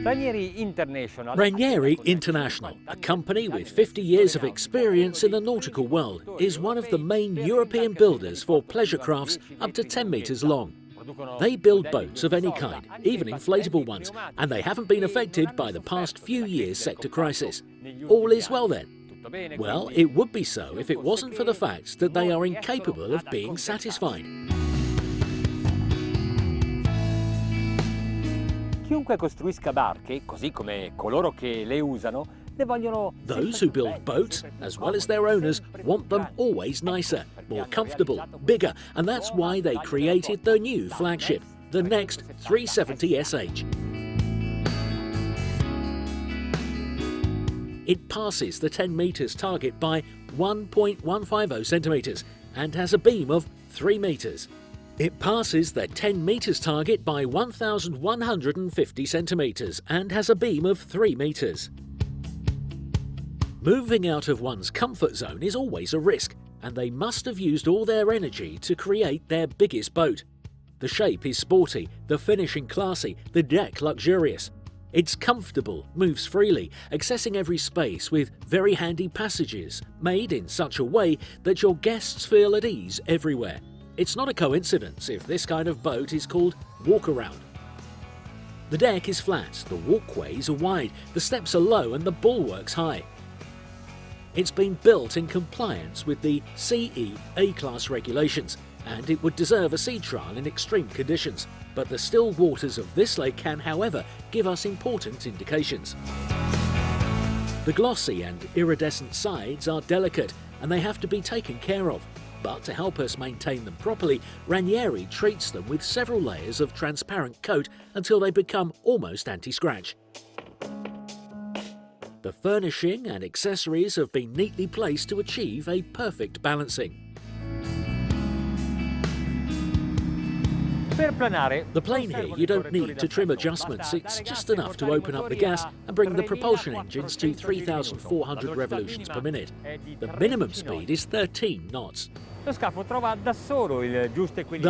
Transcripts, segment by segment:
Ranieri International, a company with 50 years of experience in the nautical world, is one of the main European builders for pleasure crafts up to 10 metres long. They build boats of any kind, even inflatable ones, and they haven't been affected by the past few years' sector crisis. All is well then. Well, it would be so if it wasn't for the fact that they are incapable of being satisfied. Those who build boats, as well as their owners, want them always nicer, more comfortable, bigger, and that's why they created the new flagship, the next 370 SH. It passes the 10 metres target by 1.150 centimetres and has a beam of 3 metres. It passes the 10 metres target by 1,150 centimetres and has a beam of 3 metres. Moving out of one's comfort zone is always a risk, and they must have used all their energy to create their biggest boat. The shape is sporty, the finishing classy, the deck luxurious. It's comfortable, moves freely, accessing every space with very handy passages, made in such a way that your guests feel at ease everywhere. It's not a coincidence if this kind of boat is called walk-around. The deck is flat, the walkways are wide, the steps are low and the bulwarks high. It's been built in compliance with the CE A-class regulations, and it would deserve a sea trial in extreme conditions. But the still waters of this lake can, however, give us important indications. The glossy and iridescent sides are delicate, and they have to be taken care of. But to help us maintain them properly, Ranieri treats them with several layers of transparent coat until they become almost anti-scratch. The furnishing and accessories have been neatly placed to achieve a perfect balancing. The plane here, you don't need to trim adjustments, it's just enough to open up the gas and bring the propulsion engines to 3,400 revolutions per minute. The minimum speed is 13 knots. The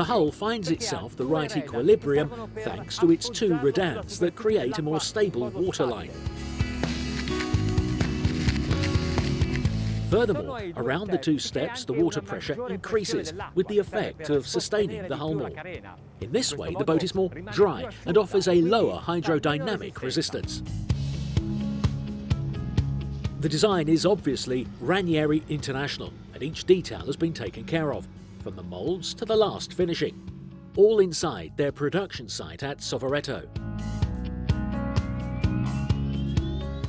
hull finds itself the right equilibrium thanks to its two redans that create a more stable waterline. Furthermore, around the two steps the water pressure increases with the effect of sustaining the hull more. In this way the boat is more dry and offers a lower hydrodynamic resistance. The design is obviously Ranieri International, and each detail has been taken care of, from the moulds to the last finishing, all inside their production site at Soveretto.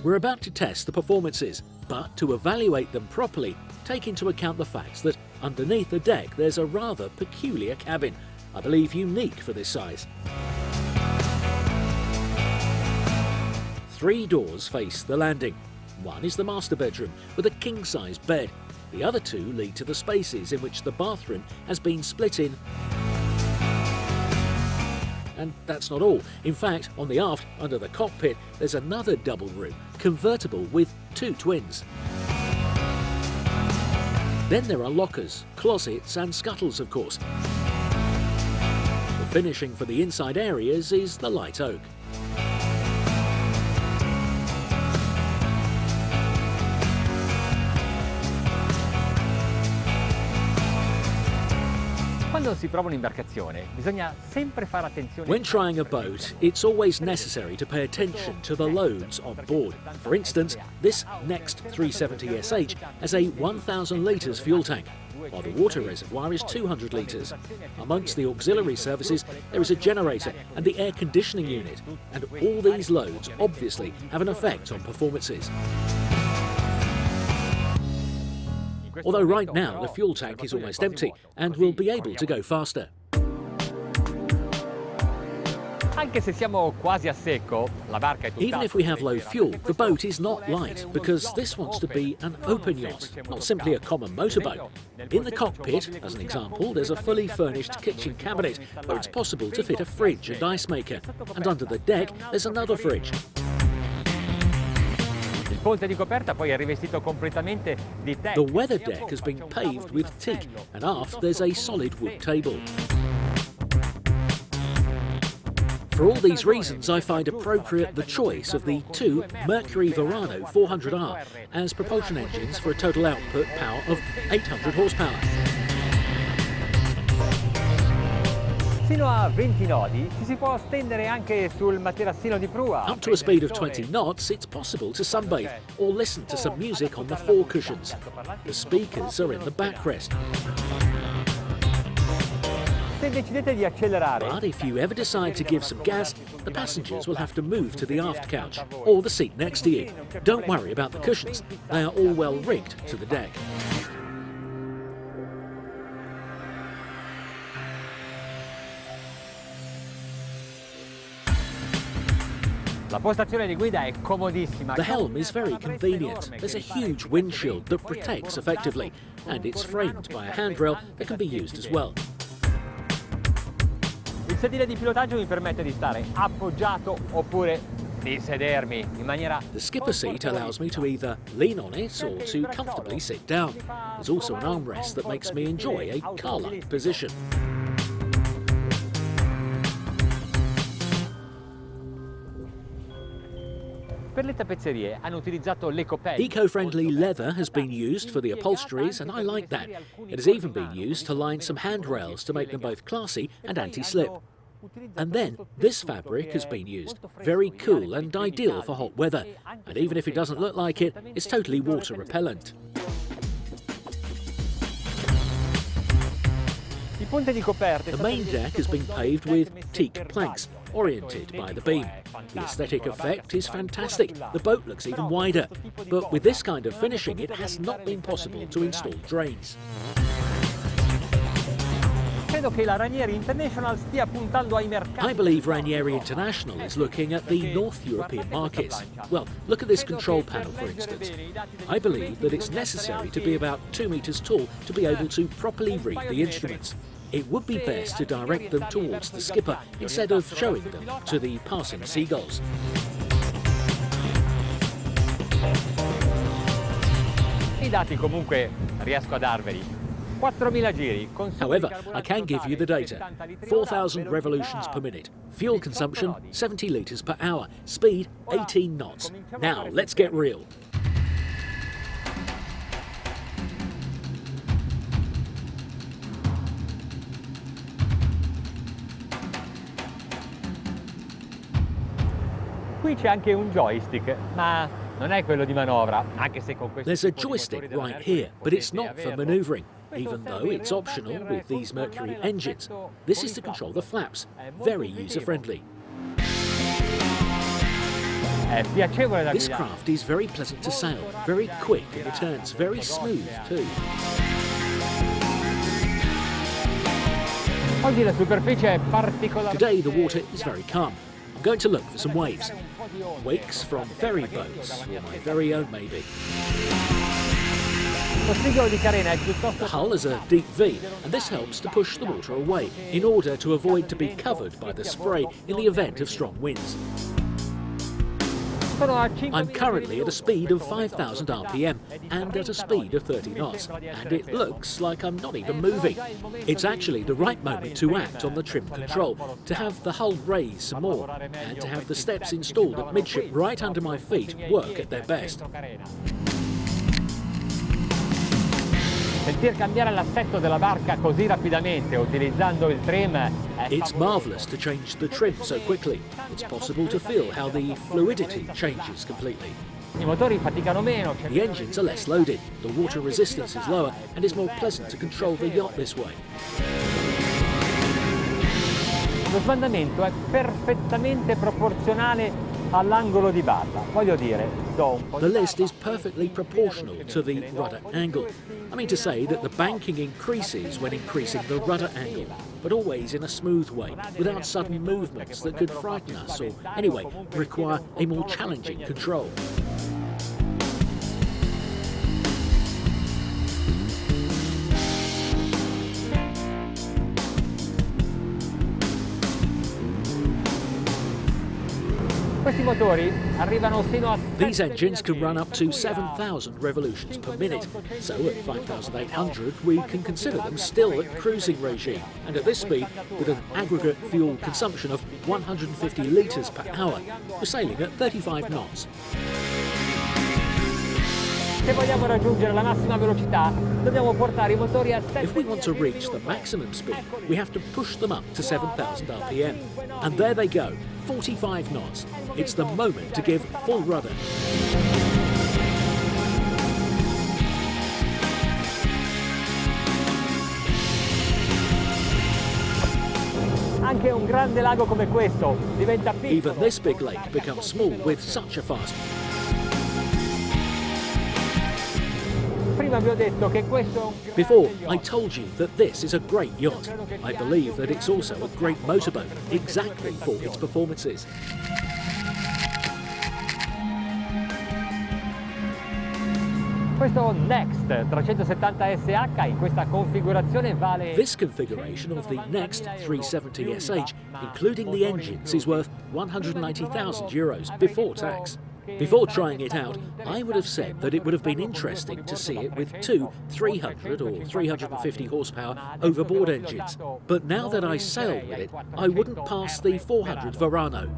We're about to test the performances, but to evaluate them properly, take into account the fact that underneath the deck there's a rather peculiar cabin, I believe unique for this size. 3 doors face the landing. One is the master bedroom with a king-size bed. The other 2 lead to the spaces in which the bathroom has been split in. And that's not all. In fact, on the aft, under the cockpit, there's another double room, convertible with 2 twins. Then there are lockers, closets and scuttles, of course. The finishing for the inside areas is the light oak. When trying a boat, it's always necessary to pay attention to the loads on board. For instance, this next 370 SH has a 1,000 litres fuel tank, while the water reservoir is 200 litres. Amongst the auxiliary services, there is a generator and the air conditioning unit, and all these loads obviously have an effect on performances. Although right now the fuel tank is almost empty and we'll be able to go faster. Even if we have low fuel, the boat is not light because this wants to be an open yacht, not simply a common motorboat. In the cockpit, as an example, there's a fully furnished kitchen cabinet where it's possible to fit a fridge and ice maker, and under the deck there's another fridge. The weather deck has been paved with teak, and aft there's a solid wood table. For all these reasons, I find appropriate the choice of the two Mercury Verano 400R as propulsion engines for a total output power of 800 horsepower. Fino a 20 nodi ci si può stendere anche sul materassino di prua. Up to a speed of 20 knots, it's possible to sunbathe or listen to some music on the fore cushions. The speakers are in the backrest. Se decidete di accelerare, But if you ever decide to give some gas, the passengers will have to move to the aft couch or the seat next to you. Don't worry about the cushions, they are all well rigged to the deck. la postazione di guida è comodissima. The helm is very convenient. There's a huge windshield that protects effectively, and it's framed by a handrail that can be used as well. Il sedile di pilotaggio mi permette di stare appoggiato oppure di sedermi in maniera. The skipper seat allows me to either lean on it or to comfortably sit down. There's also an armrest that makes me enjoy a car-like position. Per le tappezzerie hanno utilizzato l'EcoPaint. Eco-friendly leather has been used for the upholsteries, and I like that. It has even been used to line some handrails to make them both classy and anti-slip. And then this fabric has been used. Very cool and ideal for hot weather. And even if it doesn't look like it, it's totally water repellent. The main deck has been paved with teak planks, oriented by the beam. The aesthetic effect is fantastic. The boat looks even wider. But with this kind of finishing, it has not been possible to install drains. Credo che la Ranieri International stia puntando ai mercati. I believe Ranieri International is looking at the North European markets. Well, look at this control panel, for instance. I believe that it's necessary to be about 2 meters tall to be able to properly read the instruments. It would be best to direct them towards the skipper instead of showing them to the passing seagulls. I dati comunque riesco a darveli. 4.000 giri. However, I can give you the data. 4,000 revolutions per minute. Fuel consumption, 70 litres per hour. Speed, 18 knots. Now, let's get real. Qui c'è anche un joystick, ma non è quello di manovra, anche se con questo. There's a joystick right here, but it's not for manoeuvring, even though it's optional with these Mercury engines. This is to control the flaps. Very user-friendly. This craft is very pleasant to sail, very quick in the turns, very smooth too. Oggi la superficie è particolare. Today the water is very calm. I'm going to look for some waves. Wakes from ferry boats, or my very own maybe. The hull is a deep V, and this helps to push the water away in order to avoid to be covered by the spray in the event of strong winds. I'm currently at a speed of 5,000 RPM and at a speed of 30 knots, and it looks like I'm not even moving. It's actually the right moment to act on the trim control, to have the hull raise some more, and to have the steps installed at midship right under my feet work at their best. Sentir cambiare l'assetto della barca così rapidamente utilizzando il trim. It's marvellous to change the trim so quickly. It's possible to feel how the fluidity changes completely. I motori faticano meno. The engines are less loaded, the water resistance is lower, and it's more pleasant to control the yacht this way. Lo sbandamento è perfettamente proporzionale all'angolo di barra. Voglio dire, do un po'. The list is perfectly proportional to the rudder angle. I mean to say that the banking increases when increasing the rudder angle, but always in a smooth way, without sudden movements that could frighten us or, anyway, require a more challenging control. Questi motori arrivano sino a These 7.000 engines can run up to giri, 7,000 revolutions per minute, so at 5,800 we can consider them still at cruising regime, and at this speed, with an aggregate fuel consumption of 150 litres per hour, we're sailing at 35 knots. Se vogliamo raggiungere la massima velocità, dobbiamo portare i motori a 7.000 If we want to reach the maximum speed, we have to push them up to 7,000 RPM. And there they go, 45 knots. It's the moment to give full rudder. Anche un grande lago come questo diventa piccolo. Even this big lake becomes small with such a fast. Prima vi ho detto che questo è un grande Before, I yacht. told you that this is a great yacht. I believe that it's also a great motorboat, exactly for its performances. Questo Next 370 SH in questa configurazione vale... This configuration of the Next 370 SH, including the engines, is worth €190,000 before tax. Before trying it out, I would have said that it would have been interesting to see it with two 300 or 350 horsepower overboard engines. But now that I sailed with it, I wouldn't pass the 400 Verano.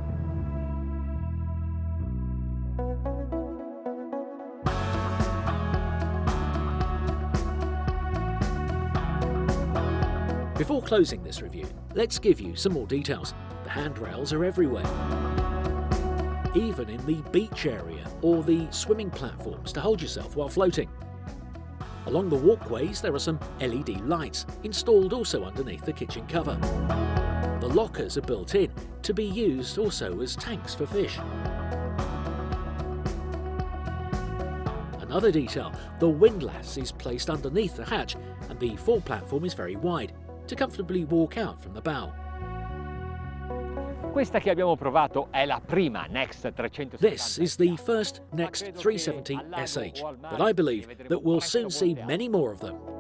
Before closing this review, let's give you some more details. The handrails are everywhere, even in the beach area or the swimming platforms to hold yourself while floating. Along the walkways there are some LED lights, installed also underneath the kitchen cover. The lockers are built in, to be used also as tanks for fish. Another detail, the windlass is placed underneath the hatch and the fore platform is very wide, to comfortably walk out from the bow. Questa che abbiamo provato è la prima Next 370. This is the first Next 370 SH, but I believe that we'll soon see many more of them.